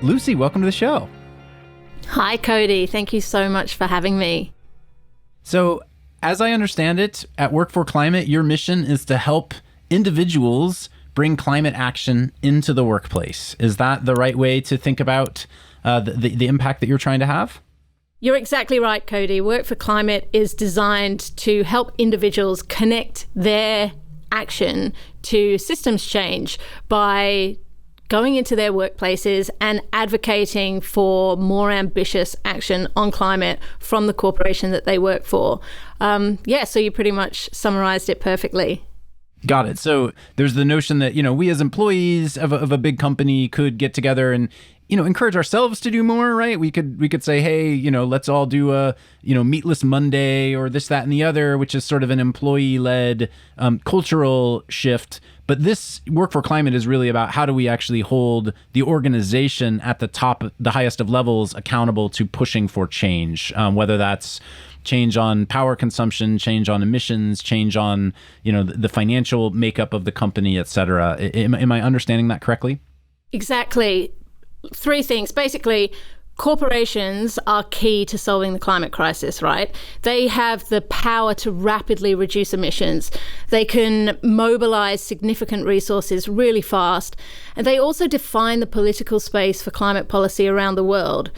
Lucy, welcome to the show. Hi, Cody. Thank you so much for having me. So, as I understand it, at Work4Climate, your mission is to help individuals bring climate action into the workplace. Is that the right way to think about the impact that you're trying to have? You're exactly right, Cody. Work4Climate is designed to help individuals connect their action to systems change by going into their workplaces and advocating for more ambitious action on climate from the corporation that they work for. So you pretty much summarized it perfectly. Got it. So there's the notion that, we as employees of a big company could get together and, encourage ourselves to do more, right? We could say, hey, let's all do a, meatless Monday or this, that, and the other, which is sort of an employee-led cultural shift. But this Work4Climate is really about how do we actually hold the organization at the top, the highest of levels, accountable to pushing for change, whether that's change on power consumption, change on emissions, change on, the financial makeup of the company, et cetera. Am I understanding that correctly? Exactly. 3 things. Basically, corporations are key to solving the climate crisis, right? They have the power to rapidly reduce emissions. They can mobilize significant resources really fast. And they also define the political space for climate policy around the world.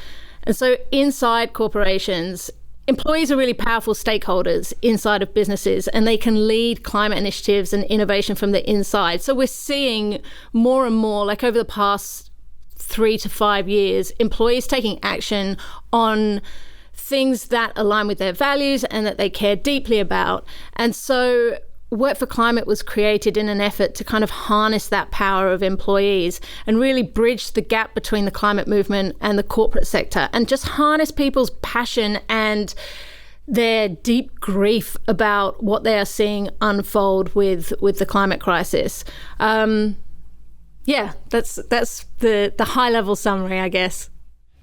And so inside corporations, employees are really powerful stakeholders inside of businesses, and they can lead climate initiatives and innovation from the inside. So we're seeing more and more, like over the past 3 to 5 years, employees taking action on things that align with their values and that they care deeply about. And so Work4Climate was created in an effort to kind of harness that power of employees and really bridge the gap between the climate movement and the corporate sector, and just harness people's passion and their deep grief about what they are seeing unfold with the climate crisis. That's the high level summary, I guess.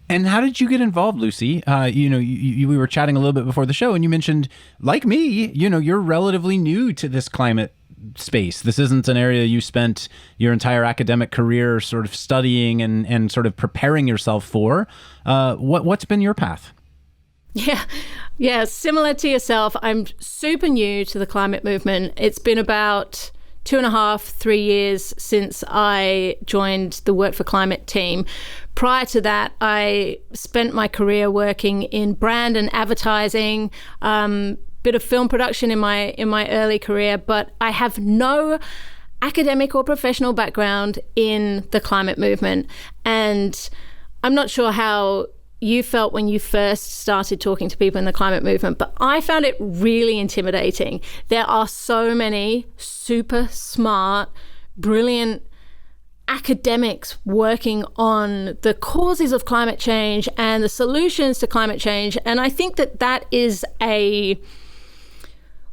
And how did you get involved, Lucy? We were chatting a little bit before the show, and you mentioned, like me, you're relatively new to this climate space. This isn't an area you spent your entire academic career sort of studying and sort of preparing yourself for. What's been your path? Yeah, similar to yourself. I'm super new to the climate movement. It's been about 2.5, 3 years since I joined the Work4Climate team. Prior to that, I spent my career working in brand and advertising, bit of film production in my early career, but I have no academic or professional background in the climate movement. And I'm not sure how you felt when you first started talking to people in the climate movement, but I found it really intimidating. There are so many super smart, brilliant academics working on the causes of climate change and the solutions to climate change. And I think that is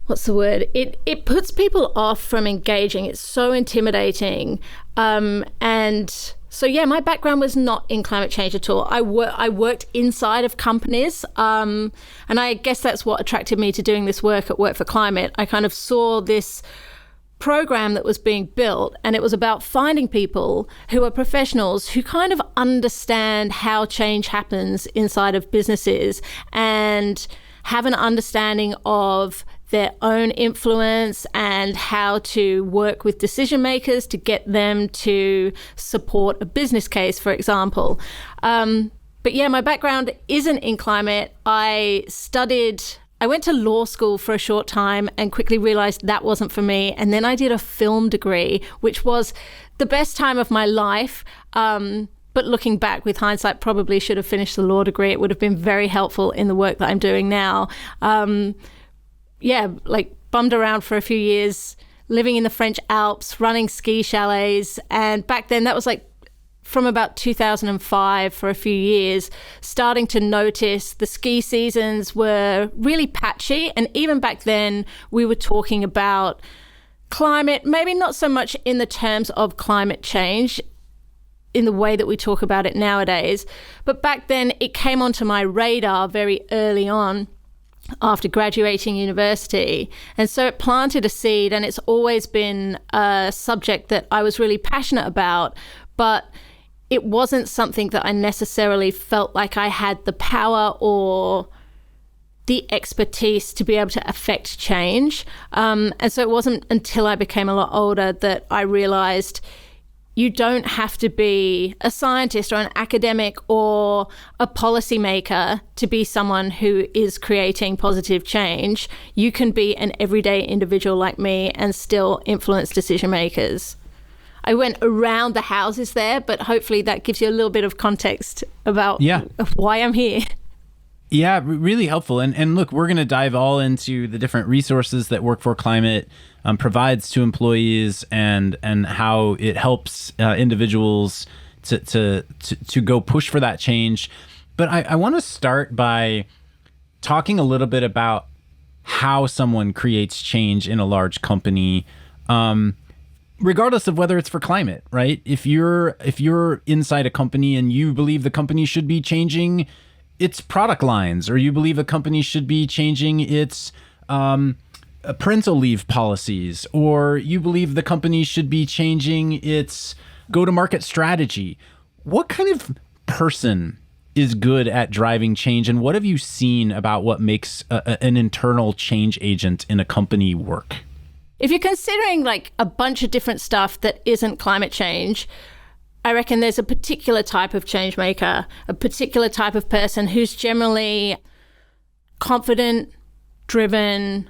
what's the word? It puts people off from engaging. It's so intimidating. So my background was not in climate change at all. I worked inside of companies, and I guess that's what attracted me to doing this work at Work4Climate. I kind of saw this program that was being built, and it was about finding people who are professionals who kind of understand how change happens inside of businesses and have an understanding of their own influence and how to work with decision makers to get them to support a business case, for example. My background isn't in climate. I went to law school for a short time and quickly realized that wasn't for me. And then I did a film degree, which was the best time of my life. But looking back with hindsight, probably should have finished the law degree. It would have been very helpful in the work that I'm doing now. Bummed around for a few years, living in the French Alps, running ski chalets. And back then, that was from about 2005 for a few years, starting to notice the ski seasons were really patchy. And even back then, we were talking about climate, maybe not so much in the terms of climate change in the way that we talk about it nowadays. But back then, it came onto my radar very early on after graduating university. And so it planted a seed, and it's always been a subject that I was really passionate about. But it wasn't something that I necessarily felt like I had the power or the expertise to be able to affect change. And so it wasn't until I became a lot older that I realized you don't have to be a scientist or an academic or a policymaker to be someone who is creating positive change. You can be an everyday individual like me and still influence decision makers. I went around the houses there, but hopefully that gives you a little bit of context about why I'm here. Yeah, really helpful. And look, we're going to dive all into the different resources that WorkforClimate provides to employees and how it helps individuals to go push for that change. But I want to start by talking a little bit about how someone creates change in a large company, regardless of whether it's for climate, right? If you're inside a company and you believe the company should be changing its product lines, or you believe a company should be changing its parental leave policies, or you believe the company should be changing its go-to-market strategy, what kind of person is good at driving change, and what have you seen about what makes an internal change agent in a company work? If you're considering like a bunch of different stuff that isn't climate change, I reckon there's a particular type of change maker, a particular type of person who's generally confident, driven,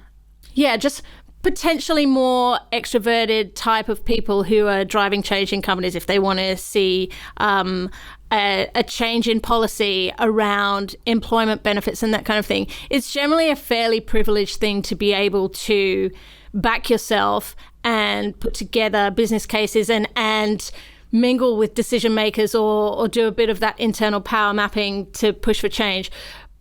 just potentially more extroverted type of people who are driving change in companies if they want to see a change in policy around employment benefits and that kind of thing. It's generally a fairly privileged thing to be able to back yourself and put together business cases and mingle with decision makers or do a bit of that internal power mapping to push for change.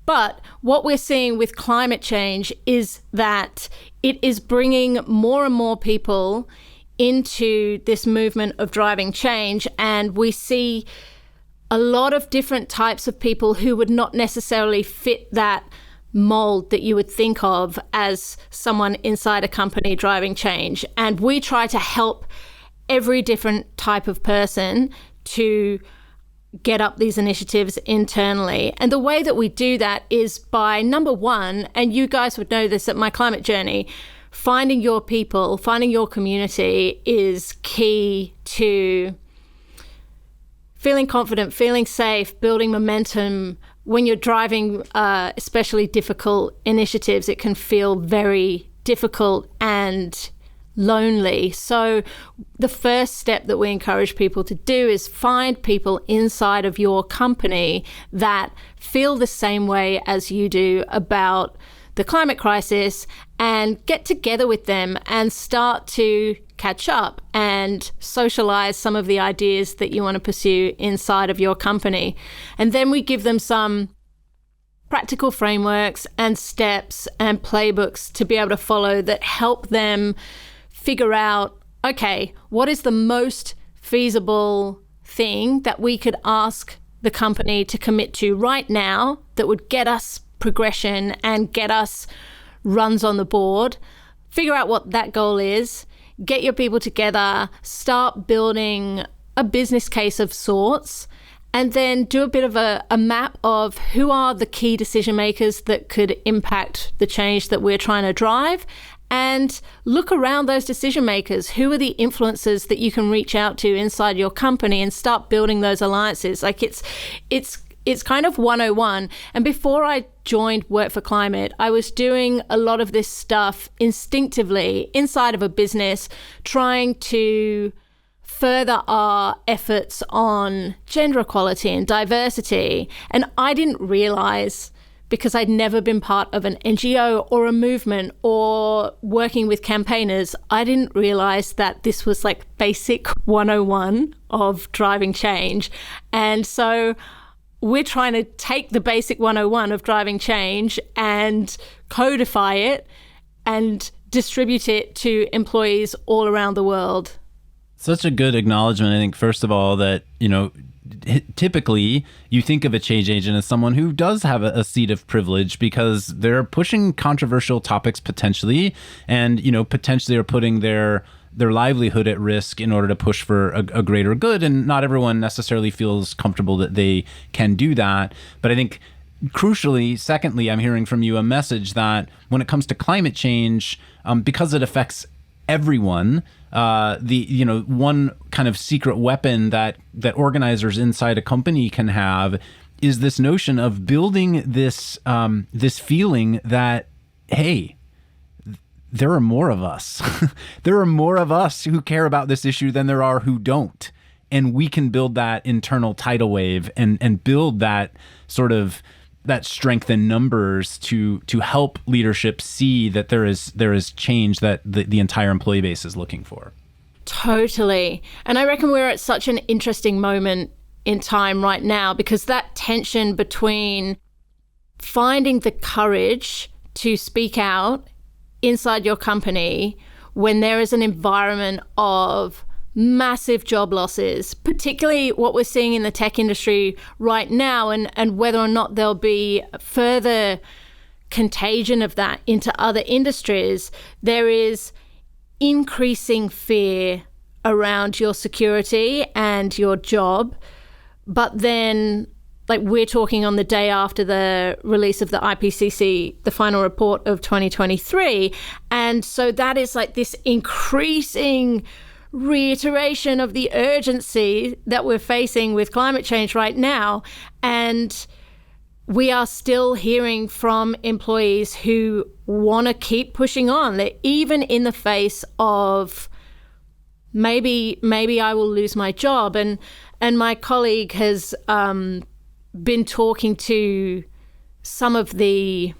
But what we're seeing with climate change is that it is bringing more and more people into this movement of driving change. And we see a lot of different types of people who would not necessarily fit that mold that you would think of as someone inside a company driving change. And we try to help every different type of person to get up these initiatives internally. And the way that we do that is by, number one, and you guys would know this at my climate journey, finding your people, finding your community is key to feeling confident, feeling safe, building momentum. When you're driving especially difficult initiatives, it can feel very difficult and lonely. So the first step that we encourage people to do is find people inside of your company that feel the same way as you do about the climate crisis, and get together with them and start to catch up and socialize some of the ideas that you want to pursue inside of your company. And then we give them some practical frameworks and steps and playbooks to be able to follow that help them figure out, okay, what is the most feasible thing that we could ask the company to commit to right now that would get us progression and get us runs on the board. Figure out what that goal is, get your people together, start building a business case of sorts, and then do a bit of a map of who are the key decision makers that could impact the change that we're trying to drive. And look around those decision makers. Who are the influencers that you can reach out to inside your company and start building those alliances? Like it's kind of 101. And before I joined WorkforClimate, I was doing a lot of this stuff instinctively inside of a business, trying to further our efforts on gender equality and diversity. And I didn't realize, because I'd never been part of an NGO or a movement or working with campaigners, I didn't realize that this was like basic 101 of driving change. And so we're trying to take the basic 101 of driving change and codify it and distribute it to employees all around the world. Such a good acknowledgement, I think, first of all, that, typically you think of a change agent as someone who does have a seat of privilege because they're pushing controversial topics potentially, and potentially are putting their livelihood at risk in order to push for a greater good. And not everyone necessarily feels comfortable that they can do that. But I think crucially, secondly, I'm hearing from you a message that when it comes to climate change, because it affects everyone, one kind of secret weapon that organizers inside a company can have is this notion of building this feeling that, hey, there are more of us. There are more of us who care about this issue than there are who don't. And we can build that internal tidal wave and build that sort of that strength in numbers to help leadership see that there is change that the entire employee base is looking for. Totally. And I reckon we're at such an interesting moment in time right now, because that tension between finding the courage to speak out inside your company when there is an environment of massive job losses, particularly what we're seeing in the tech industry right now, and whether or not there'll be further contagion of that into other industries, there is increasing fear around your security and your job. But then, like, we're talking on the day after the release of the IPCC, the final report of 2023. And so that is like this increasing reiteration of the urgency that we're facing with climate change right now. And we are still hearing from employees who want to keep pushing on. They're even in the face of maybe I will lose my job. And my colleague has been talking to some of the,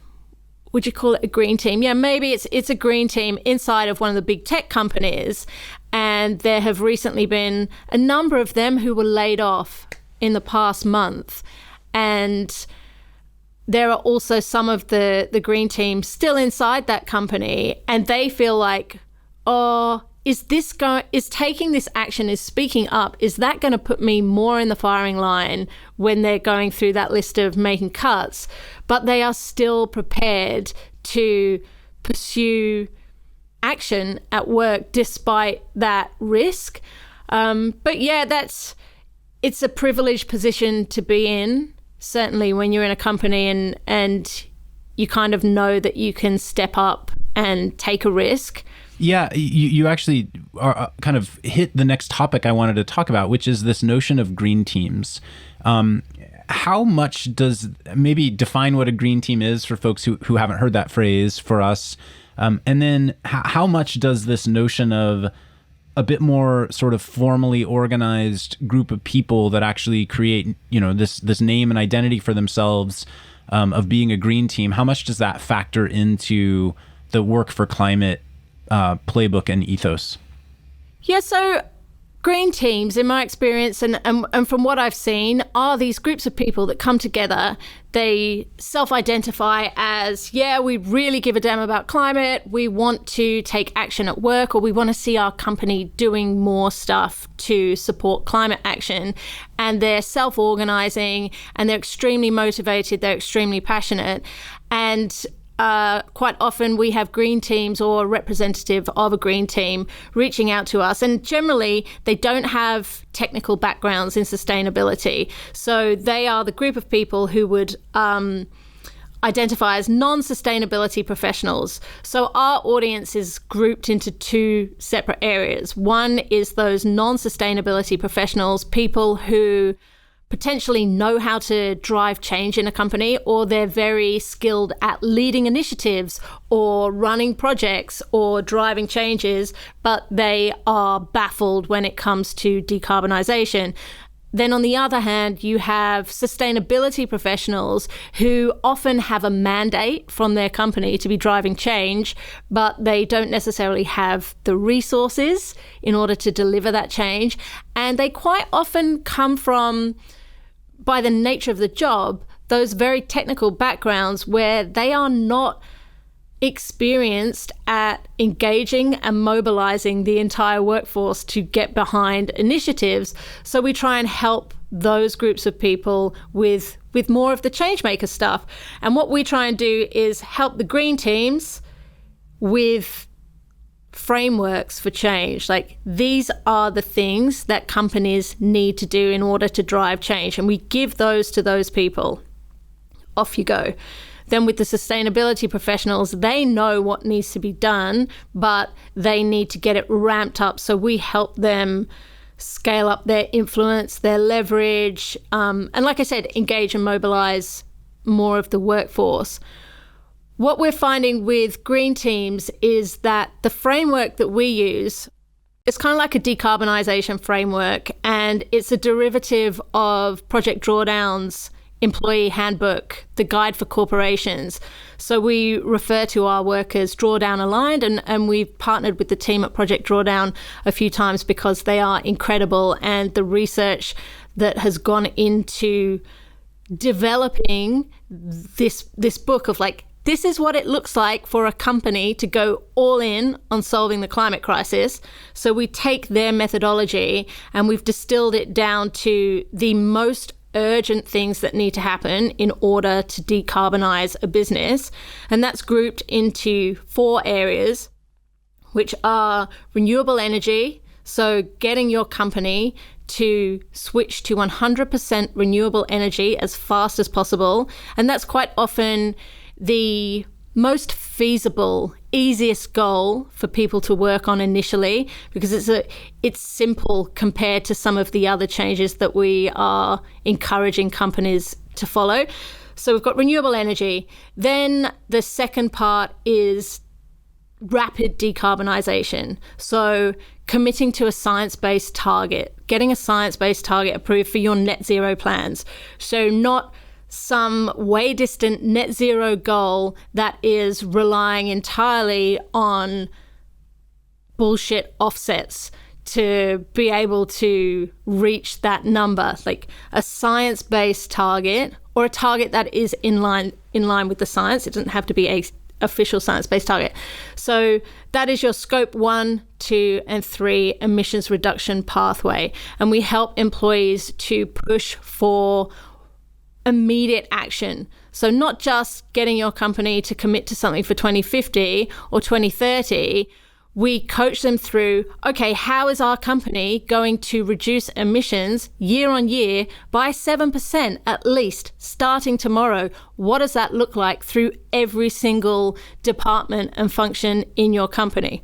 would you call it a green team? Yeah, maybe it's a green team inside of one of the big tech companies. And there have recently been a number of them who were laid off in the past month. And there are also some of the green team still inside that company, and they feel like, is taking this action, is speaking up, is that going to put me more in the firing line when they're going through that list of making cuts? But they are still prepared to pursue action at work despite that risk. But yeah, it's a privileged position to be in, certainly when you're in a company and you kind of know that you can step up and take a risk. Yeah, you actually are kind of hit the next topic I wanted to talk about, which is this notion of green teams. How much maybe define what a green team is for folks who haven't heard that phrase for us? And then how much does this notion of a bit more sort of formally organized group of people that actually create, this name and identity for themselves of being a green team, how much does that factor into the WorkforClimate playbook and ethos? Yeah, so green teams, in my experience and from what I've seen, are these groups of people that come together. They self-identify as, yeah, we really give a damn about climate. We want to take action at work, or we want to see our company doing more stuff to support climate action. And they're self-organizing, and they're extremely motivated. They're extremely passionate. And quite often we have green teams or a representative of a green team reaching out to us, and generally they don't have technical backgrounds in sustainability. So they are the group of people who would identify as non-sustainability professionals. So our audience is grouped into two separate areas. One is those non-sustainability professionals, people who potentially know how to drive change in a company, or they're very skilled at leading initiatives or running projects or driving changes, but they are baffled when it comes to decarbonization. Then on the other hand, you have sustainability professionals who often have a mandate from their company to be driving change, but they don't necessarily have the resources in order to deliver that change. And they quite often come from, by the nature of the job, those very technical backgrounds where they are not experienced at engaging and mobilizing the entire workforce to get behind initiatives. So we try and help those groups of people with more of the changemaker stuff. And what we try and do is help the green teams with frameworks for change. Like, these are the things that companies need to do in order to drive change. And we give those to those people. Off you go. Then with the sustainability professionals, they know what needs to be done, but they need to get it ramped up. So we help them scale up their influence, their leverage, and like I said, engage and mobilize more of the workforce. What we're finding with green teams is that the framework that we use is kind of like a decarbonization framework, and it's a derivative of Project Drawdown's employee handbook, the guide for corporations. So we refer to our work as Drawdown aligned, and we've partnered with the team at Project Drawdown a few times because they are incredible, and the research that has gone into developing this book of like, this is what it looks like for a company to go all in on solving the climate crisis. So we take their methodology and we've distilled it down to the most urgent things that need to happen in order to decarbonize a business. And that's grouped into 4 areas, which are renewable energy. So getting your company to switch to 100% renewable energy as fast as possible. And that's quite often the most feasible, easiest goal for people to work on initially, because it's simple compared to some of the other changes that we are encouraging companies to follow. So we've got renewable energy. Then the second part is rapid decarbonization. So committing to a science-based target, getting a science-based target approved for your net zero plans. So not some way distant net zero goal that is relying entirely on bullshit offsets to be able to reach that number. Like a science-based target, or a target that is in line with the science. It doesn't have to be a official science-based target. So that is your scope 1, 2, and 3 emissions reduction pathway. And we help employees to push for immediate action. So not just getting your company to commit to something for 2050 or 2030, we coach them through, okay, how is our company going to reduce emissions year on year by 7% at least, starting tomorrow? What does that look like through every single department and function in your company?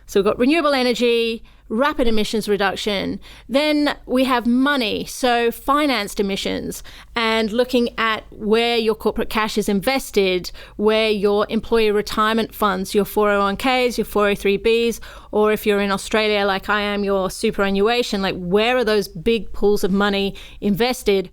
So we've got renewable energy, rapid emissions reduction. Then we have money, so financed emissions, and looking at where your corporate cash is invested, where your employee retirement funds, your 401ks, your 403bs, or if you're in Australia like I am, your superannuation, like where are those big pools of money invested?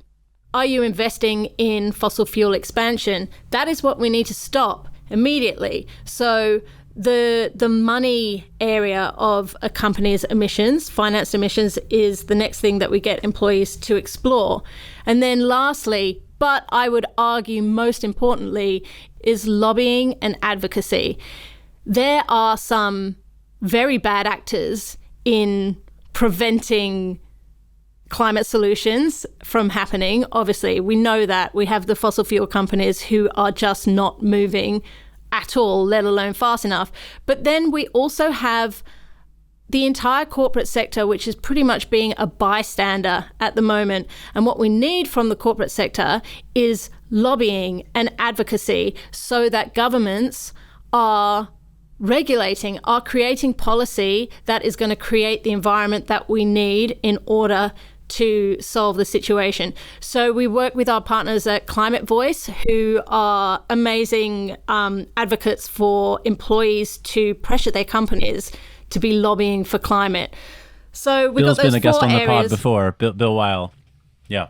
Are you investing in fossil fuel expansion? That is what we need to stop immediately. So the money area of a company's emissions, financed emissions, is the next thing that we get employees to explore. And then lastly, but I would argue most importantly, is lobbying and advocacy. There are some very bad actors in preventing climate solutions from happening. Obviously, we know that. We have the fossil fuel companies who are just not moving at all, let alone fast enough. But then we also have the entire corporate sector, which is pretty much being a bystander at the moment. And what we need from the corporate sector is lobbying and advocacy so that governments are regulating, are creating policy that is going to create the environment that we need in order to solve the situation. So we work with our partners at Climate Voice, who are amazing advocates for employees to pressure their companies to be lobbying for climate. So we've Bill's got those been a guest 4 on the areas. pod before, Bill Weil. Yeah.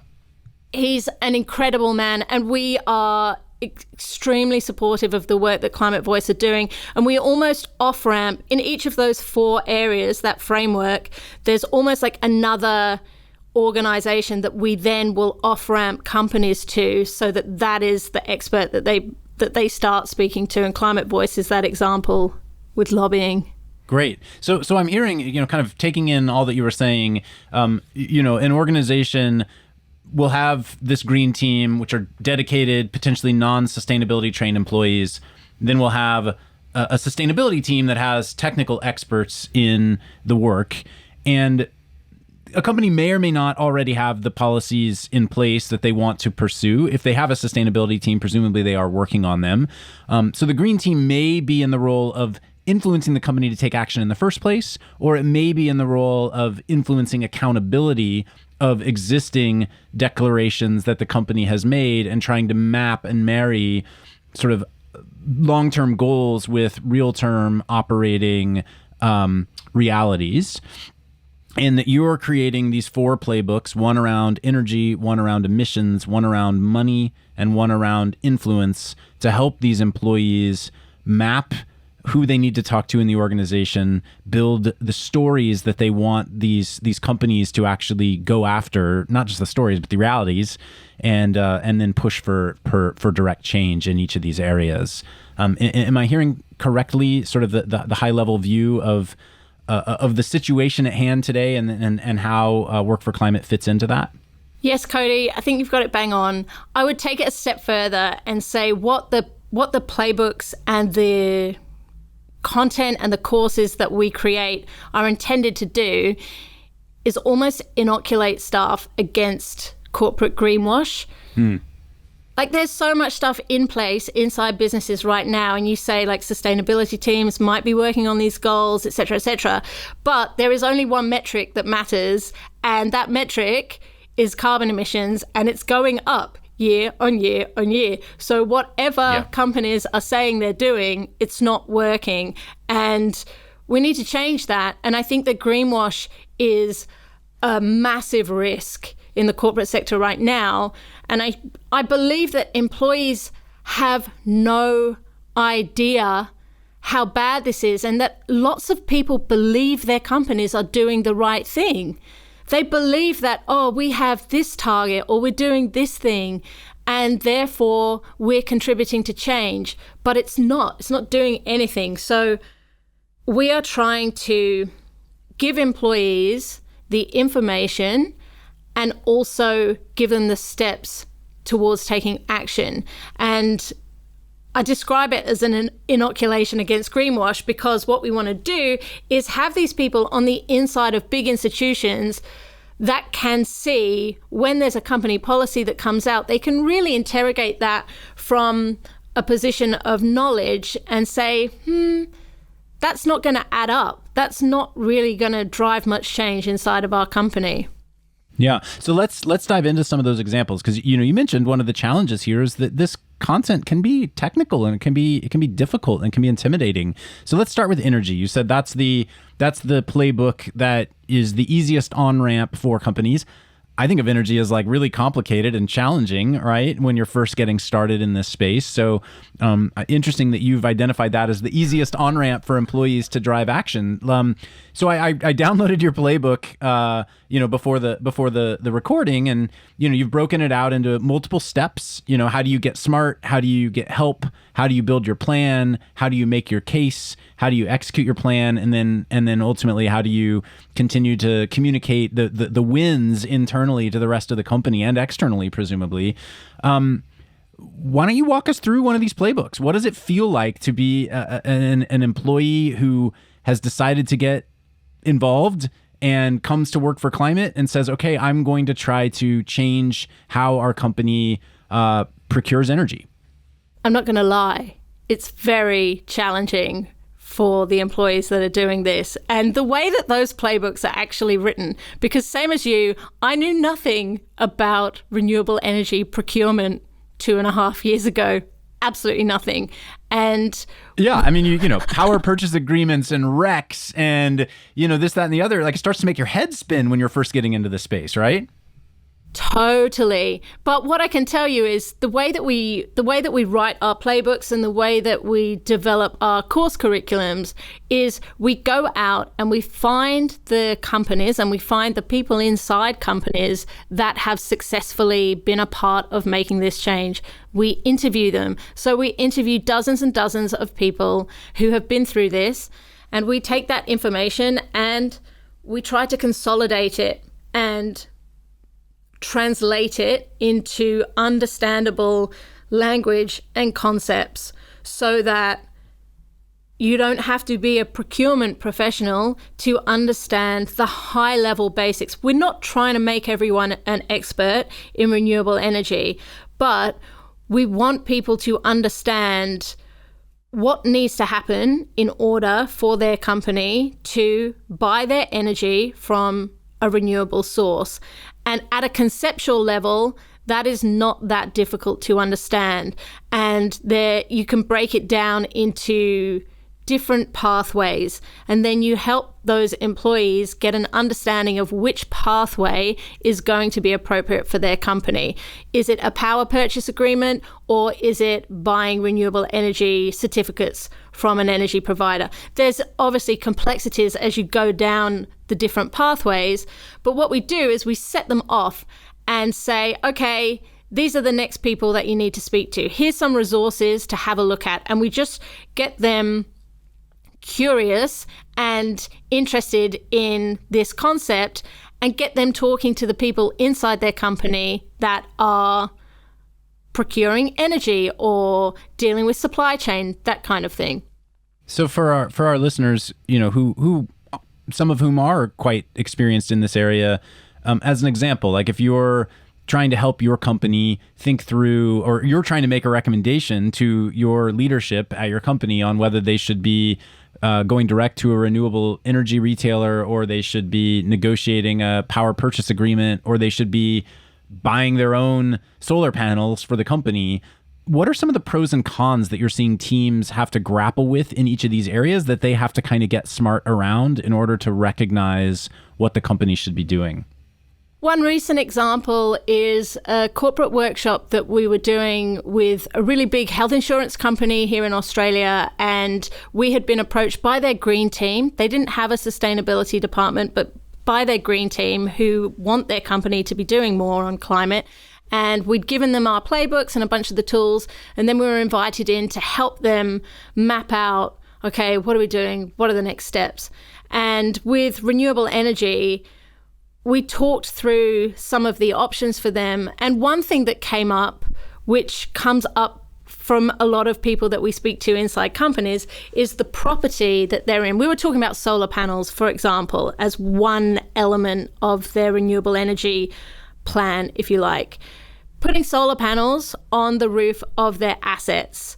He's an incredible man, and we are extremely supportive of the work that Climate Voice are doing. And we almost off-ramp in each of those 4 areas, that framework, there's almost like another organization that we then will off-ramp companies to, so that is the expert that they start speaking to. And Climate Voice is that example with lobbying. Great. So I'm hearing, kind of taking in all that you were saying, an organization will have this green team, which are dedicated, potentially non-sustainability trained employees. Then we'll have a sustainability team that has technical experts in the work, and a company may or may not already have the policies in place that they want to pursue. If they have a sustainability team, presumably they are working on them. So the green team may be in the role of influencing the company to take action in the first place, or it may be in the role of influencing accountability of existing declarations that the company has made and trying to map and marry sort of long-term goals with real-term operating realities. And that you're creating these 4 playbooks, one around energy, one around emissions, one around money, and one around influence, to help these employees map who they need to talk to in the organization, build the stories that they want these companies to actually go after, not just the stories, but the realities, and then push for direct change in each of these areas. Am I hearing correctly sort of the high-level view of the situation at hand today, and how Work4Climate fits into that? Yes, Cody, I think you've got it bang on. I would take it a step further and say what the playbooks and the content and the courses that we create are intended to do is almost inoculate staff against corporate greenwash. Like, there's so much stuff in place inside businesses right now, and you say like sustainability teams might be working on these goals, et cetera, but there is only one metric that matters, and that metric is carbon emissions, and it's going up year on year on year. So whatever companies are saying they're doing, it's not working, and we need to change that. And I think that greenwash is a massive risk in the corporate sector right now. And I believe that employees have no idea how bad this is, and that lots of people believe their companies are doing the right thing. They believe that, oh, we have this target, or we're doing this thing, and therefore we're contributing to change. But it's not doing anything. So we are trying to give employees the information and also give them the steps towards taking action. And I describe it as an inoculation against greenwash, because what we want to do is have these people on the inside of big institutions that can see when there's a company policy that comes out, they can really interrogate that from a position of knowledge and say, that's not going to add up. That's not really going to drive much change inside of our company. Yeah. So let's dive into some of those examples, because you mentioned one of the challenges here is that this content can be technical, and it can be difficult, and it can be intimidating. So let's start with energy. You said that's the playbook that is the easiest on-ramp for companies. I think of energy as like really complicated and challenging, right, when you're first getting started in this space. So interesting that you've identified that as the easiest on-ramp for employees to drive action. So I downloaded your playbook, before the recording, and you've broken it out into multiple steps. How do you get smart? How do you get help? How do you build your plan? How do you make your case? How do you execute your plan? And then ultimately, how do you continue to communicate the wins internally to the rest of the company and externally, presumably? Why don't you walk us through one of these playbooks? What does it feel like to be an employee who has decided to get involved and comes to Work4Climate and says, okay, I'm going to try to change how our company procures energy? I'm not going to lie. It's very challenging for the employees that are doing this. And the way that those playbooks are actually written, because same as you, I knew nothing about renewable energy procurement 2.5 years ago. Absolutely nothing. And yeah, I mean, you power purchase agreements and RECs and, this, that, and the other, like, it starts to make your head spin when you're first getting into this space, right? Totally. But what I can tell you is the way that we write our playbooks and the way that we develop our course curriculums is we go out and we find the companies and we find the people inside companies that have successfully been a part of making this change. We interview them. So we interview dozens and dozens of people who have been through this, and we take that information and we try to consolidate it and translate it into understandable language and concepts so that You don't have to be a procurement professional to understand the high-level basics. We're not trying to make everyone an expert in renewable energy, but we want people to understand what needs to happen in order for their company to buy their energy from a renewable source. And at a conceptual level, that is not that difficult to understand. And there you can break it down into different pathways, and then you help those employees get an understanding of which pathway is going to be appropriate for their company. Is it a power purchase agreement, or is it buying renewable energy certificates from an energy provider? There's obviously complexities as you go down the different pathways, but what we do is we set them off and say, okay, these are the next people that you need to speak to. Here's some resources to have a look at, and we just get them curious and interested in this concept and get them talking to the people inside their company that are procuring energy or dealing with supply chain, that kind of thing. So for our listeners, who some of whom are quite experienced in this area, as an example, like if you're trying to help your company think through, or you're trying to make a recommendation to your leadership at your company on whether they should be going direct to a renewable energy retailer, or they should be negotiating a power purchase agreement, or they should be buying their own solar panels for the company. What are some of the pros and cons that you're seeing teams have to grapple with in each of these areas that they have to kind of get smart around in order to recognize what the company should be doing? One recent example is a corporate workshop that we were doing with a really big health insurance company here in Australia, and we had been approached by their green team. They didn't have a sustainability department, but by their green team, who want their company to be doing more on climate. And we'd given them our playbooks and a bunch of the tools, and then we were invited in to help them map out, okay, what are we doing? What are the next steps? And with renewable energy, we talked through some of the options for them. And one thing that came up, which comes up from a lot of people that we speak to inside companies, is the property that they're in. We were talking about solar panels, for example, as one element of their renewable energy plan, if you like. Putting solar panels on the roof of their assets.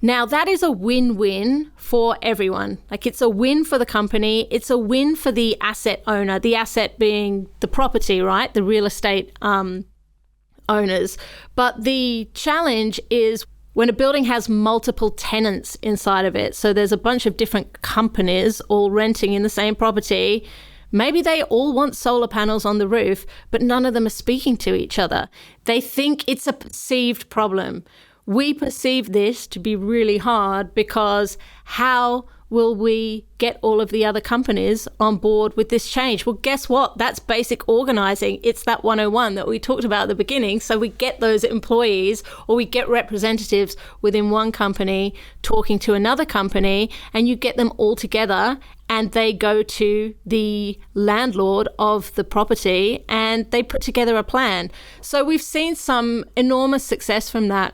Now, that is a win-win for everyone. Like, it's a win for the company. It's a win for the asset owner, the asset being the property, right? The real estate owners. But the challenge is when a building has multiple tenants inside of it, so there's a bunch of different companies all renting in the same property, maybe they all want solar panels on the roof, but none of them are speaking to each other. They think it's a perceived problem. We perceive this to be really hard because how will we get all of the other companies on board with this change? Well, guess what? That's basic organizing. It's that 101 that we talked about at the beginning. So we get those employees, or we get representatives within one company talking to another company, and you get them all together and they go to the landlord of the property and they put together a plan. So we've seen some enormous success from that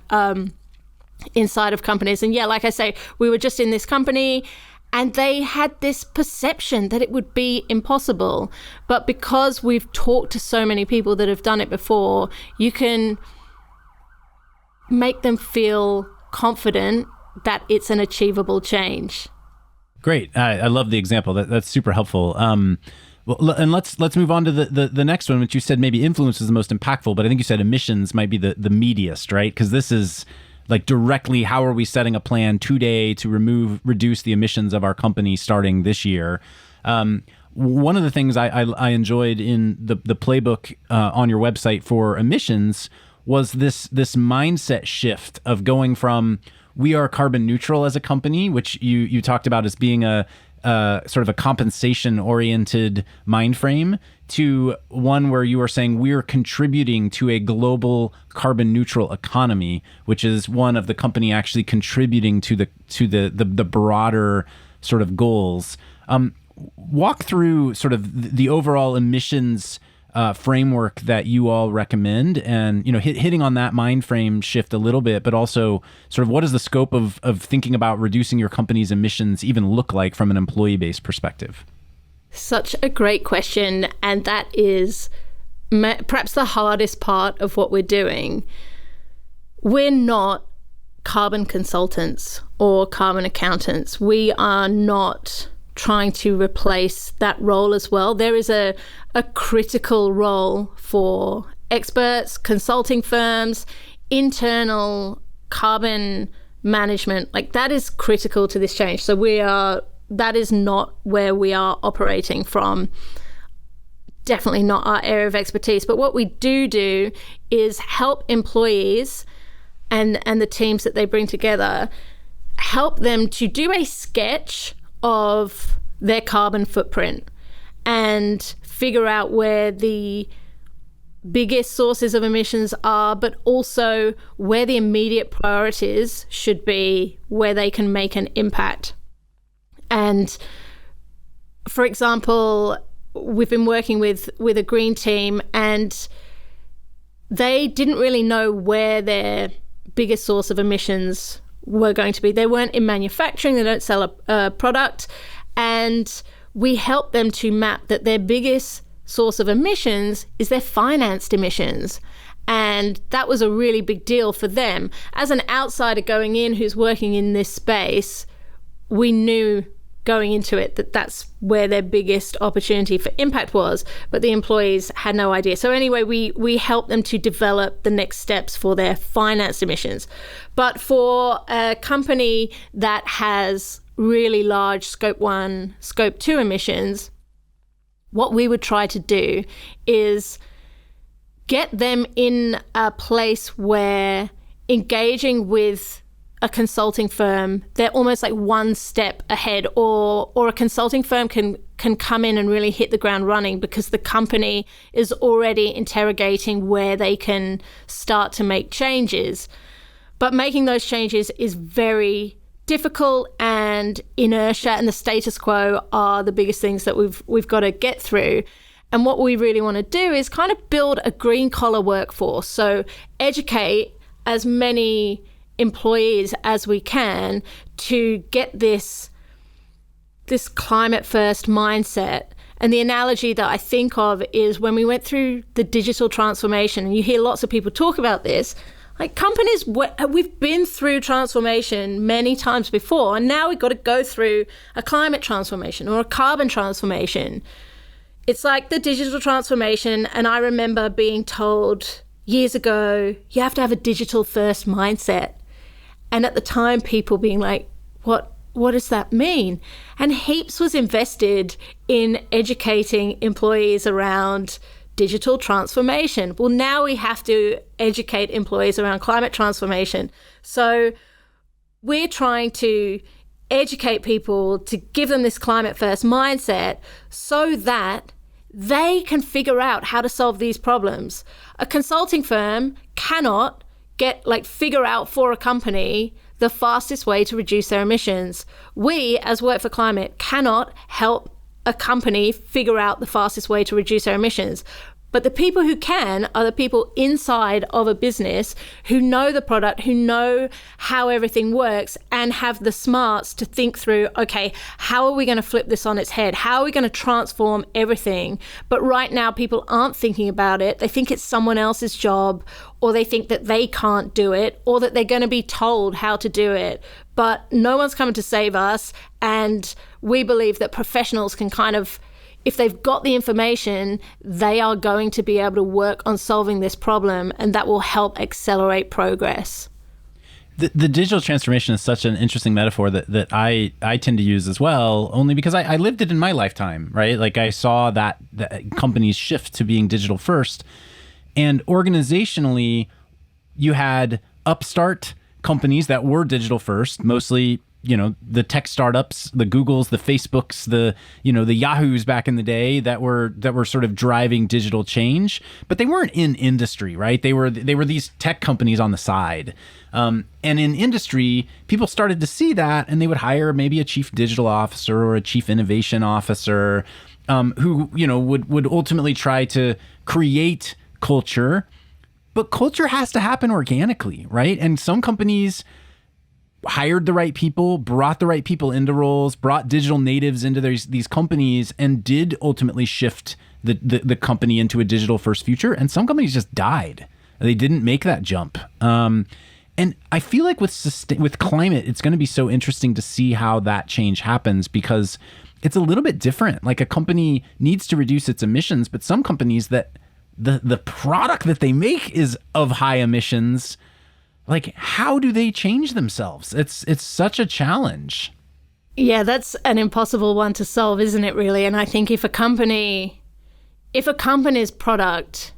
inside of companies. And yeah, like I say, we were just in this company and they had this perception that it would be impossible. But because we've talked to so many people that have done it before, you can make them feel confident that it's an achievable change. Great. I love the example. That's super helpful. Well, and let's move on to the next one, which you said maybe influence is the most impactful, but I think you said emissions might be the meatiest, right? Because this is like directly, how are we setting a plan today to reduce the emissions of our company starting this year? One of the things I enjoyed in the playbook on your website for emissions was this mindset shift of going from we are carbon neutral as a company, which you talked about as being a sort of a compensation oriented mind frame, to one where you are saying we're contributing to a global carbon neutral economy, which is one of the company actually contributing to the broader sort of goals. Walk through sort of the overall emissions framework that you all recommend, and hitting on that mind frame shift a little bit, but also sort of what does the scope of thinking about reducing your company's emissions even look like from an employee-based perspective? Such a great question, and that is perhaps the hardest part of what we're doing. We're not carbon consultants or carbon accountants. We are not trying to replace that role as well. There is a critical role for experts, consulting firms, internal carbon management. Like, that is critical to this change. So that is not where we are operating from. Definitely not our area of expertise. But what we do is help employees and the teams that they bring together, help them to do a sketch of their carbon footprint and figure out where the biggest sources of emissions are, but also where the immediate priorities should be, where they can make an impact. And for example, we've been working with a green team, and they didn't really know where their biggest source of emissions were going to be. They weren't in manufacturing, they don't sell a product, and we helped them to map that their biggest source of emissions is their financed emissions. And that was a really big deal for them. As an outsider going in who's working in this space, we knew going into it that that's where their biggest opportunity for impact was, but the employees had no idea. So anyway, we helped them to develop the next steps for their financed emissions. But for a company that has really large scope 1, scope 2 emissions, what we would try to do is get them in a place where engaging with a consulting firm, they're almost like one step ahead, or a consulting firm can come in and really hit the ground running because the company is already interrogating where they can start to make changes. But making those changes is very difficult, and inertia and the status quo are the biggest things that we've got to get through. And what we really want to do is kind of build a green collar workforce. So educate as many employees as we can to get this climate first mindset. And the analogy that I think of is when we went through the digital transformation, and you hear lots of people talk about this, like companies, we've been through transformation many times before, and now we've got to go through a climate transformation or a carbon transformation. It's like the digital transformation, and I remember being told years ago, you have to have a digital first mindset. And at the time, people being like, what does that mean? And heaps was invested in educating employees around digital transformation. Well, now we have to educate employees around climate transformation. So we're trying to educate people to give them this climate first mindset so that they can figure out how to solve these problems. A consulting firm cannot figure out for a company the fastest way to reduce their emissions. We, as WorkforClimate, cannot help a company figure out the fastest way to reduce their emissions. But the people who can are the people inside of a business who know the product, who know how everything works, and have the smarts to think through, okay, how are we going to flip this on its head? How are we going to transform everything? But right now, people aren't thinking about it. They think it's someone else's job, or they think that they can't do it, or that they're going to be told how to do it. But no one's coming to save us. And we believe that professionals can kind of, if they've got the information, they are going to be able to work on solving this problem, and that will help accelerate progress. The digital transformation is such an interesting metaphor that I tend to use as well, only because I lived it in my lifetime, right? Like I saw that companies shift to being digital first. And organizationally, you had upstart companies that were digital first, mostly the tech startups, the Googles, the Facebooks, the Yahoos back in the day that were sort of driving digital change, but they weren't in industry, right? They were these tech companies on the side. And in industry, people started to see that, and they would hire maybe a chief digital officer or a chief innovation officer, who, would ultimately try to create culture. But culture has to happen organically, right? And some companies hired the right people, brought the right people into roles, brought digital natives into these companies, and did ultimately shift the company into a digital first future. And some companies just died. They didn't make that jump. And I feel like with climate, it's going to be so interesting to see how that change happens, because it's a little bit different. Like, a company needs to reduce its emissions, but some companies that the product that they make is of high emissions. Like, how do they change themselves? It's such a challenge. Yeah, that's an impossible one to solve, isn't it, really? And I think if a company's product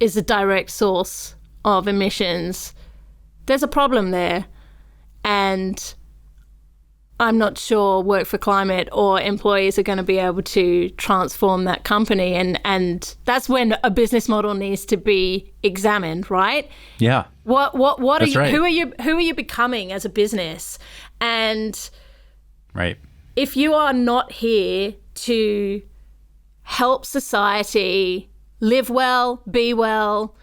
is a direct source of emissions, there's a problem there. And I'm not sure WorkforClimate or employees are going to be able to transform that company. And that's when a business model needs to be examined, right? Yeah. What are That's you, right. who are you becoming as a business? And Right. if you are not here to help society live well, be well,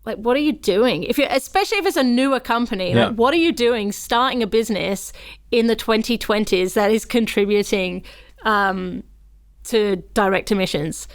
like, what are you doing? Especially if it's a newer company, Yeah. like, what are you doing starting a business in the 2020s that is contributing to direct emissions?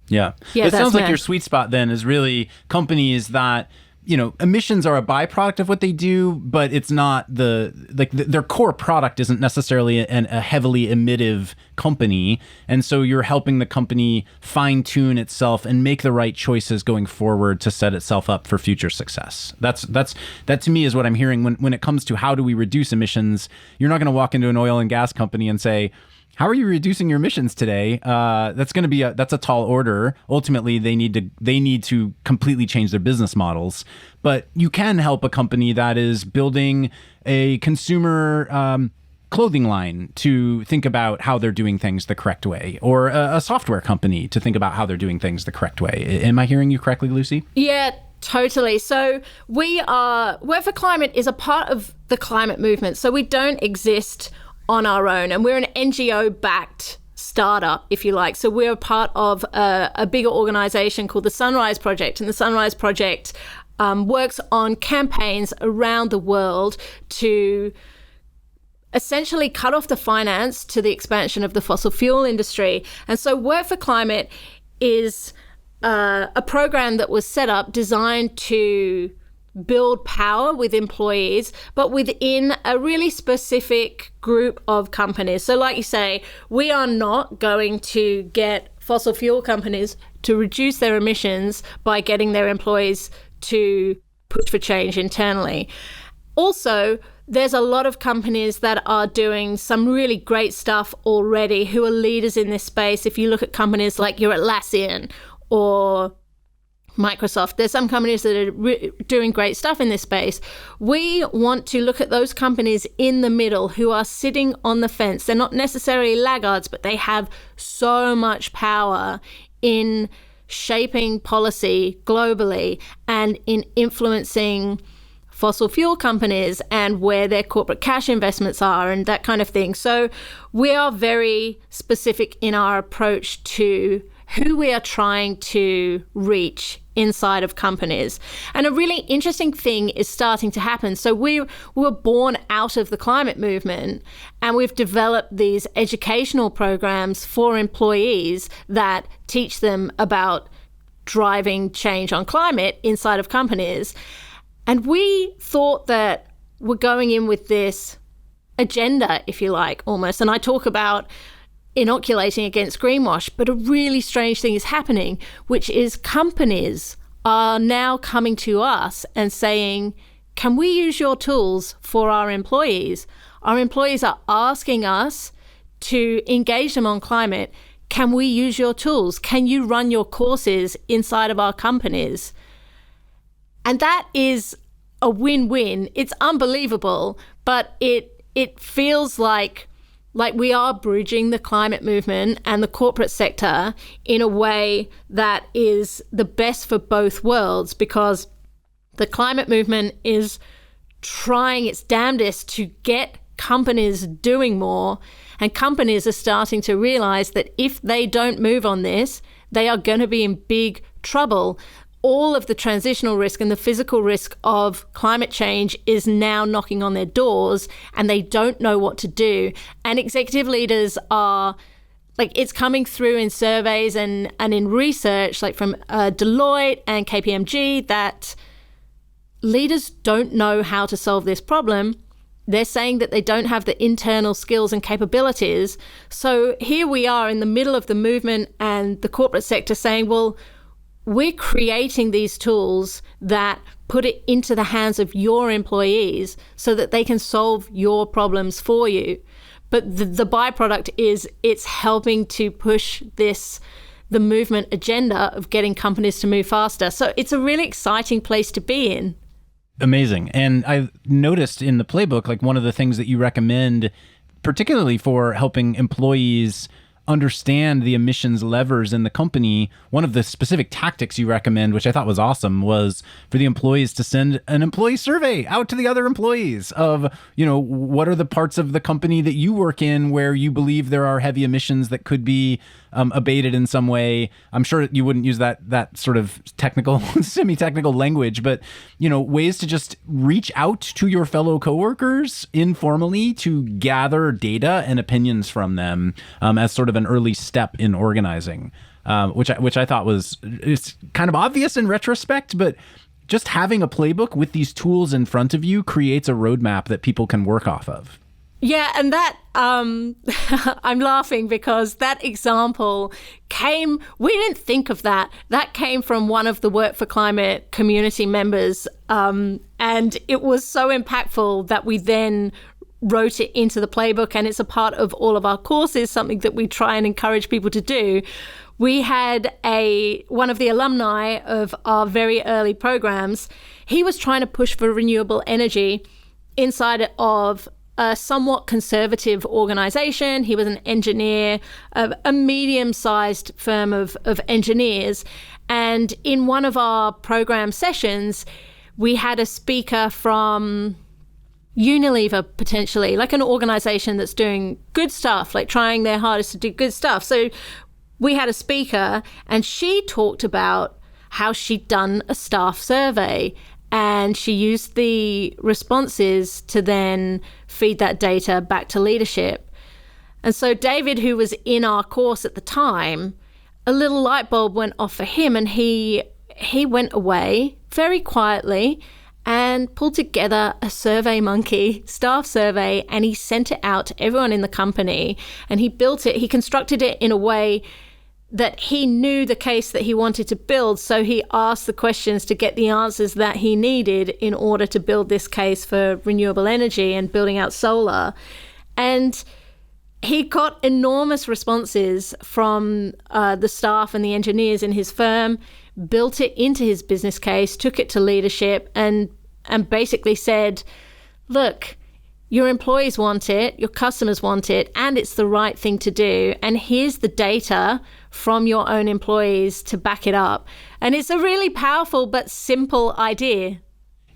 Yeah. Yeah, It that's sounds like mad. your sweet spot then is really companies that, emissions are a byproduct of what they do, but it's not their core product isn't necessarily a heavily emittive company. And so you're helping the company fine tune itself and make the right choices going forward to set itself up for future success. That to me is what I'm hearing when it comes to how do we reduce emissions. You're not going to walk into an oil and gas company and say, how are you reducing your emissions today? That's a tall order. Ultimately, they need to completely change their business models. But you can help a company that is building a consumer clothing line to think about how they're doing things the correct way, or a software company to think about how they're doing things the correct way. Am I hearing you correctly, Lucy? Yeah, totally. So WorkforClimate is a part of the climate movement. So we don't exist on our own, and we're an NGO-backed startup, if you like. So we're a part of a bigger organization called the Sunrise Project, and the Sunrise Project works on campaigns around the world to essentially cut off the finance to the expansion of the fossil fuel industry. And so WorkforClimate is a program that was set up designed to build power with employees, but within a really specific group of companies. So like you say, we are not going to get fossil fuel companies to reduce their emissions by getting their employees to push for change internally. Also, there's a lot of companies that are doing some really great stuff already who are leaders in this space. If you look at companies like your Atlassian or Microsoft, there's some companies that are doing great stuff in this space. We want to look at those companies in the middle who are sitting on the fence. They're not necessarily laggards, but they have so much power in shaping policy globally and in influencing fossil fuel companies and where their corporate cash investments are and that kind of thing. So we are very specific in our approach to who we are trying to reach inside of companies. And a really interesting thing is starting to happen. So we were born out of the climate movement, and we've developed these educational programs for employees that teach them about driving change on climate inside of companies. And we thought that we're going in with this agenda, if you like, almost. And I talk about inoculating against greenwash, but a really strange thing is happening, which is companies are now coming to us and saying, can we use your tools for our employees? Our employees are asking us to engage them on climate. Can we use your tools? Can you run your courses inside of our companies? And that is a win-win. It's unbelievable, but it feels like we are bridging the climate movement and the corporate sector in a way that is the best for both worlds, because the climate movement is trying its damnedest to get companies doing more And companies are starting to realize that if they don't move on this, they are going to be in big trouble. All of the transitional risk and the physical risk of climate change is now knocking on their doors, and they don't know what to do. And executive leaders are, like, it's coming through in surveys and in research, like from Deloitte and KPMG, that leaders don't know how to solve this problem. They're saying that they don't have the internal skills and capabilities. So here we are in the middle of the movement and the corporate sector saying, well, we're creating these tools that put it into the hands of your employees so that they can solve your problems for you. But the byproduct is it's helping to push the movement agenda of getting companies to move faster. So it's a really exciting place to be in. Amazing. And I noticed in the playbook, like, one of the things that you recommend, particularly for helping employees understand the emissions levers in the company, one of the specific tactics you recommend, which I thought was awesome, was for the employees to send an employee survey out to the other employees of, what are the parts of the company that you work in where you believe there are heavy emissions that could be abated in some way. I'm sure you wouldn't use that sort of technical, semi-technical language, but, ways to just reach out to your fellow coworkers informally to gather data and opinions from them as sort of an early step in organizing, which I thought it's kind of obvious in retrospect, but just having a playbook with these tools in front of you creates a roadmap that people can work off of. Yeah, and that, I'm laughing because that example we didn't think of that. That came from one of the Work4Climate community members, and it was so impactful that we then wrote it into the playbook, and it's a part of all of our courses, something that we try and encourage people to do. We had one of the alumni of our very early programs. He was trying to push for renewable energy inside of a somewhat conservative organization. He was an engineer of a medium-sized firm of engineers. And in one of our program sessions, we had a speaker from Unilever, potentially, like an organization that's doing good stuff, like trying their hardest to do good stuff. So we had a speaker, and she talked about how she'd done a staff survey, and she used the responses to then feed that data back to leadership. And so David, who was in our course at the time, a little light bulb went off for him, and he went away very quietly and pulled together a SurveyMonkey staff survey, and he sent it out to everyone in the company. And he constructed it in a way that he knew the case that he wanted to build. So he asked the questions to get the answers that he needed in order to build this case for renewable energy and building out solar. And he got enormous responses from the staff and the engineers in his firm, built it into his business case, took it to leadership, and basically said, look, your employees want it, your customers want it, and it's the right thing to do. And here's the data from your own employees to back it up. And it's a really powerful but simple idea.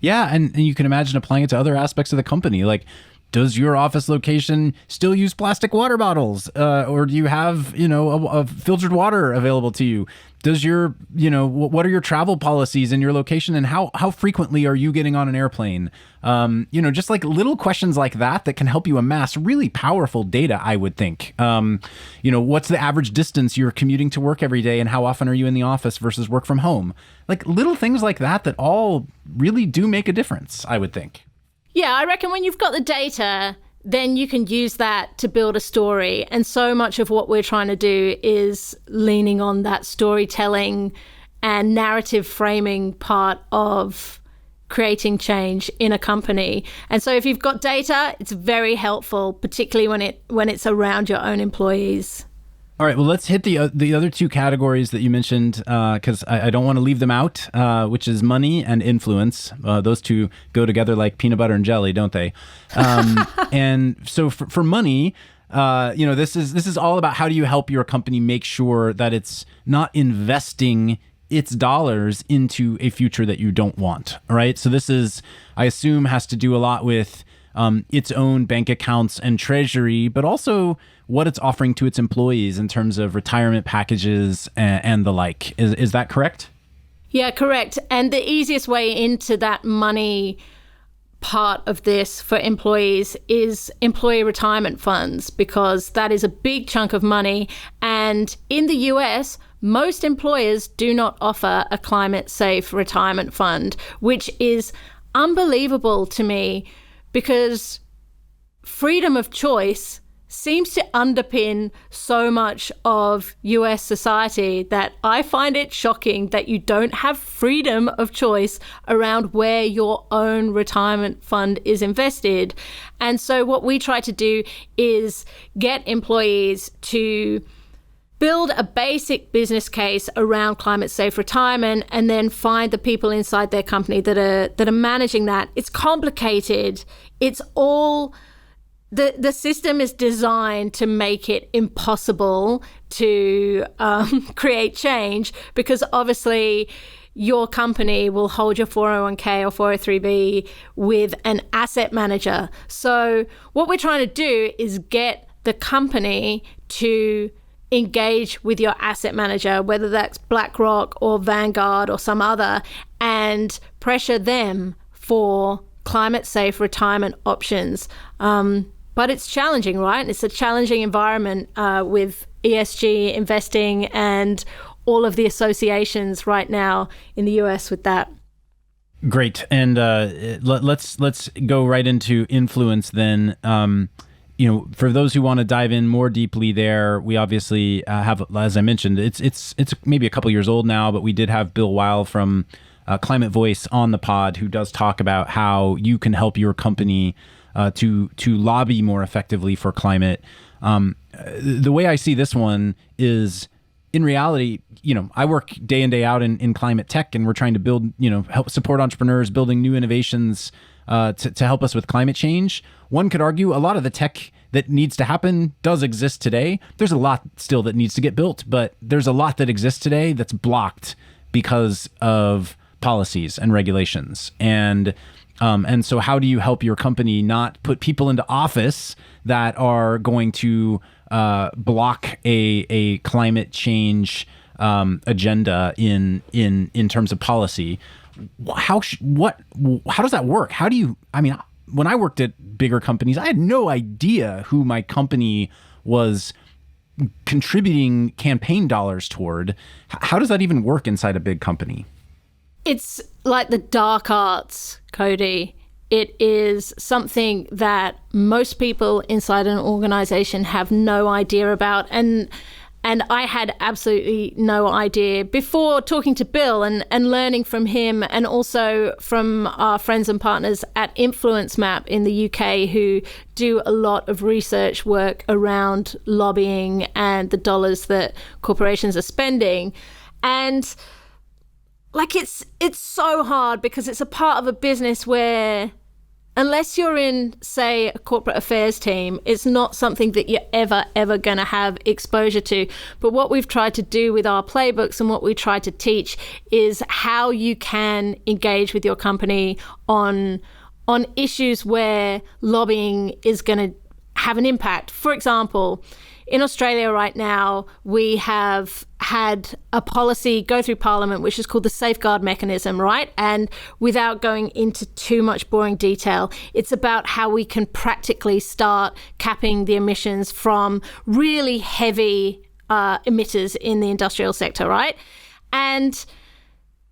Yeah, and you can imagine applying it to other aspects of the company. Like, does your office location still use plastic water bottles? Or do you have, a filtered water available to you? Does what are your travel policies in your location, and how frequently are you getting on an airplane? Just like little questions like that can help you amass really powerful data, I would think. What's the average distance you're commuting to work every day, and how often are you in the office versus work from home? Like little things like that all really do make a difference, I would think. Yeah, I reckon when you've got the data, then you can use that to build a story. And so much of what we're trying to do is leaning on that storytelling and narrative framing part of creating change in a company. And so if you've got data, it's very helpful, particularly when it's around your own employees. All right, well, let's hit the other two categories that you mentioned, because I don't want to leave them out, which is money and influence. Those two go together like peanut butter and jelly, don't they? And so for money, this is all about how do you help your company make sure that it's not investing its dollars into a future that you don't want, right? So this is, I assume, has to do a lot with its own bank accounts and treasury, but also what it's offering to its employees in terms of retirement packages and the like. Is that correct? Yeah, correct. And the easiest way into that money part of this for employees is employee retirement funds, because that is a big chunk of money. And in the US, most employers do not offer a climate safe retirement fund, which is unbelievable to me, because freedom of choice seems to underpin so much of US society that I find it shocking that you don't have freedom of choice around where your own retirement fund is invested. And so what we try to do is get employees to build a basic business case around climate safe retirement, and then find the people inside their company that are managing that. It's complicated. It's all the system is designed to make it impossible to create change, because obviously your company will hold your 401k or 403b with an asset manager. So what we're trying to do is get the company to engage with your asset manager, whether that's BlackRock or Vanguard or some other, and pressure them for climate safe retirement options. But it's challenging, right? It's a challenging environment with ESG investing and all of the associations right now in the US with that. Great. And let's go right into influence then. For those who want to dive in more deeply there, we obviously have, as I mentioned, it's maybe a couple years old now, but we did have Bill Weil from Climate Voice on the pod, who does talk about how you can help your company to lobby more effectively for climate. The way I see this one is, in reality, I work day in, day out in climate tech, and we're trying to build, help support entrepreneurs building new innovations to help us with climate change. One could argue a lot of the tech that needs to happen does exist today. There's a lot still that needs to get built, but there's a lot that exists today that's blocked because of policies and regulations. And so how do you help your company not put people into office that are going to block a climate change agenda in terms of policy? How does that work? When I worked at bigger companies, I had no idea who my company was contributing campaign dollars toward. How does that even work inside a big company? It's like the dark arts, Cody. It is something that most people inside an organization have no idea about. And I had absolutely no idea before talking to Bill and learning from him, and also from our friends and partners at Influence Map in the UK, who do a lot of research work around lobbying and the dollars that corporations are spending. And it's so hard, because it's a part of a business where, unless you're in, say, a corporate affairs team, it's not something that you're ever going to have exposure to. But what we've tried to do with our playbooks and what we try to teach is how you can engage with your company on issues where lobbying is going to have an impact. For example, in Australia right now, we have had a policy go through Parliament, which is called the safeguard mechanism, right? And without going into too much boring detail, it's about how we can practically start capping the emissions from really heavy emitters in the industrial sector, right? And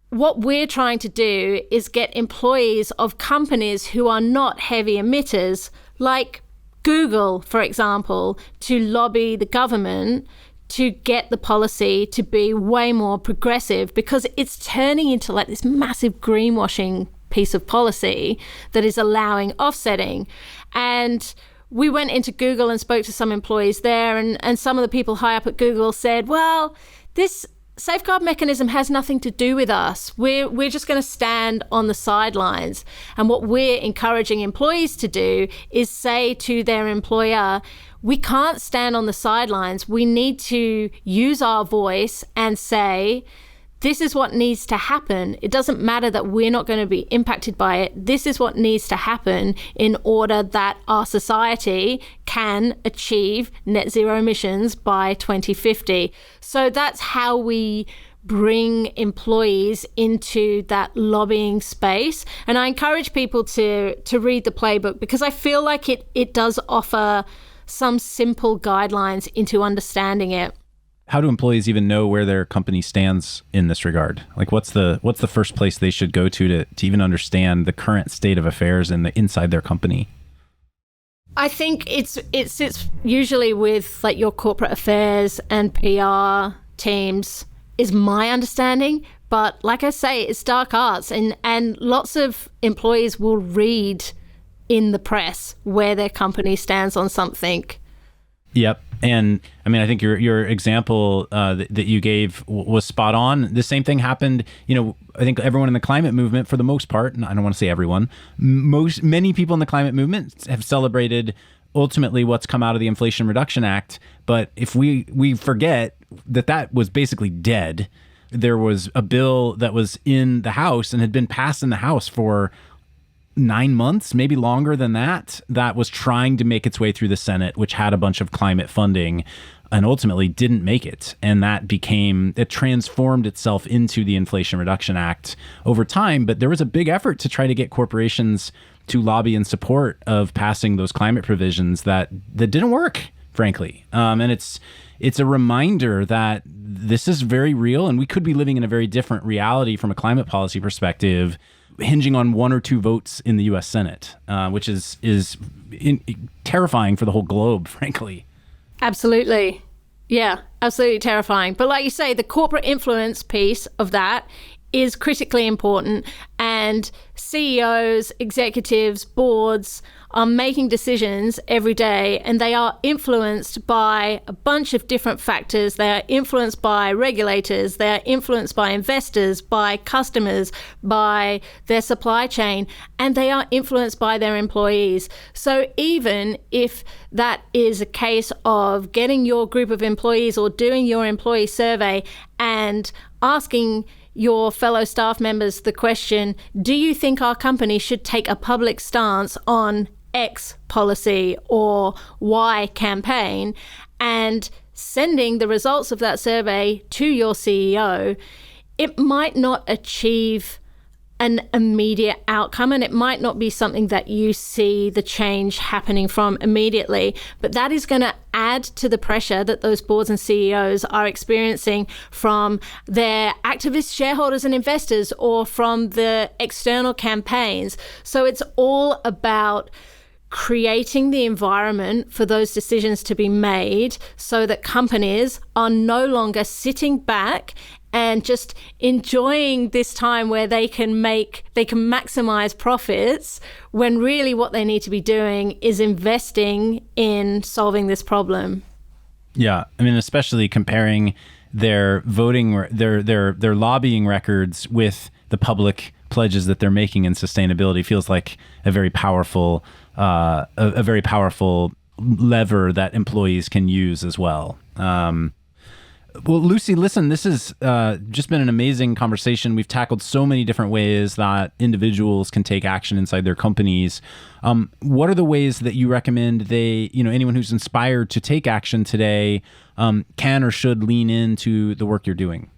what we're trying to do is get employees of companies who are not heavy emitters, like Google, for example, to lobby the government to get the policy to be way more progressive, because it's turning into like this massive greenwashing piece of policy that is allowing offsetting. And we went into Google and spoke to some employees there, and some of the people high up at Google said, well, this safeguard mechanism has nothing to do with us. We're just going to stand on the sidelines. And what we're encouraging employees to do is say to their employer, we can't stand on the sidelines. We need to use our voice and say, this is what needs to happen. It doesn't matter that we're not going to be impacted by it. This is what needs to happen in order that our society can achieve net zero emissions by 2050. So that's how we bring employees into that lobbying space. And I encourage people to read the playbook, because I feel like it does offer some simple guidelines into understanding it. How do employees even know where their company stands in this regard? Like, what's the first place they should go to even understand the current state of affairs inside their company? I think it sits usually with like your corporate affairs and PR teams, is my understanding. But like I say, it's dark arts, and lots of employees will read in the press where their company stands on something. Yep. And I mean, I think your example that you gave was spot on. The same thing happened, I think everyone in the climate movement, for the most part, and I don't want to say everyone, many people in the climate movement have celebrated ultimately what's come out of the Inflation Reduction Act. But if we forget that was basically dead, there was a bill that was in the House and had been passed in the House for 9 months, maybe longer than that was trying to make its way through the Senate, which had a bunch of climate funding, and ultimately didn't make it. And it transformed itself into the Inflation Reduction Act over time. But there was a big effort to try to get corporations to lobby in support of passing those climate provisions that didn't work, frankly. And it's a reminder that this is very real, and we could be living in a very different reality from a climate policy perspective, hinging on 1 or 2 votes in the U.S. Senate, which is terrifying for the whole globe, frankly. Absolutely. Yeah, absolutely terrifying. But like you say, the corporate influence piece of that is critically important, and CEOs, executives, boards are making decisions every day, and they are influenced by a bunch of different factors. They are influenced by regulators, they are influenced by investors, by customers, by their supply chain, and they are influenced by their employees. So even if that is a case of getting your group of employees or doing your employee survey and asking your fellow staff members the question, do you think our company should take a public stance on X policy or Y campaign, and sending the results of that survey to your CEO, it might not achieve an immediate outcome, and it might not be something that you see the change happening from immediately, but that is going to add to the pressure that those boards and CEOs are experiencing from their activist shareholders and investors, or from the external campaigns. So it's all about creating the environment for those decisions to be made so that companies are no longer sitting back and just enjoying this time where they can maximize profits, when really what they need to be doing is investing in solving this problem. Yeah, I mean, especially comparing their voting, their lobbying records with the public pledges that they're making in sustainability feels like a very powerful lever that employees can use as well. Well, Lucy, listen, this has just been an amazing conversation. We've tackled so many different ways that individuals can take action inside their companies. What are the ways that you recommend anyone who's inspired to take action today can or should lean into the work you're doing?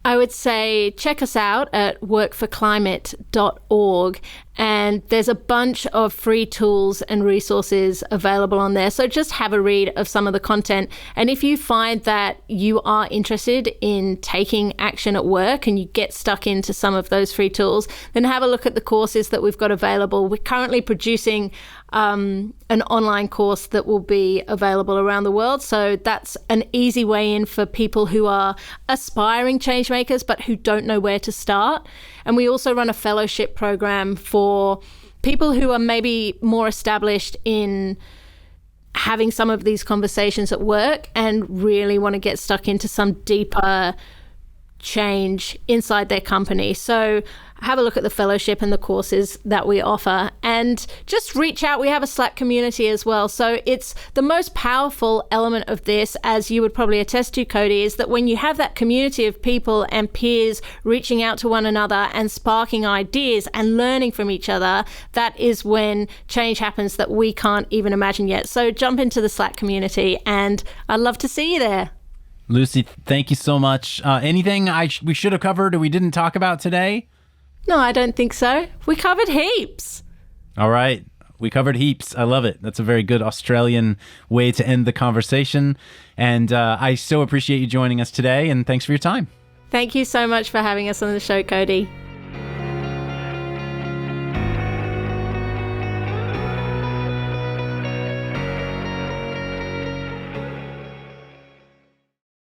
I would say check us out at workforclimate.org, and there's a bunch of free tools and resources available on there. So just have a read of some of the content. And if you find that you are interested in taking action at work and you get stuck into some of those free tools, then have a look at the courses that we've got available. We're currently producing an online course that will be available around the world. So that's an easy way in for people who are aspiring change makers but who don't know where to start. And we also run a fellowship program for people who are maybe more established in having some of these conversations at work and really want to get stuck into some deeper change inside their company. So have a look at the fellowship and the courses that we offer, and just reach out. We have a Slack community as well. So it's the most powerful element of this, as you would probably attest to, Cody, is that when you have that community of people and peers reaching out to one another and sparking ideas and learning from each other, that is when change happens that we can't even imagine yet. So jump into the Slack community, and I'd love to see you there. Lucy, thank you so much. Anything we should have covered or we didn't talk about today? No, I don't think so. We covered heaps. All right. We covered heaps. I love it. That's a very good Australian way to end the conversation. And I so appreciate you joining us today, and thanks for your time. Thank you so much for having us on the show, Cody.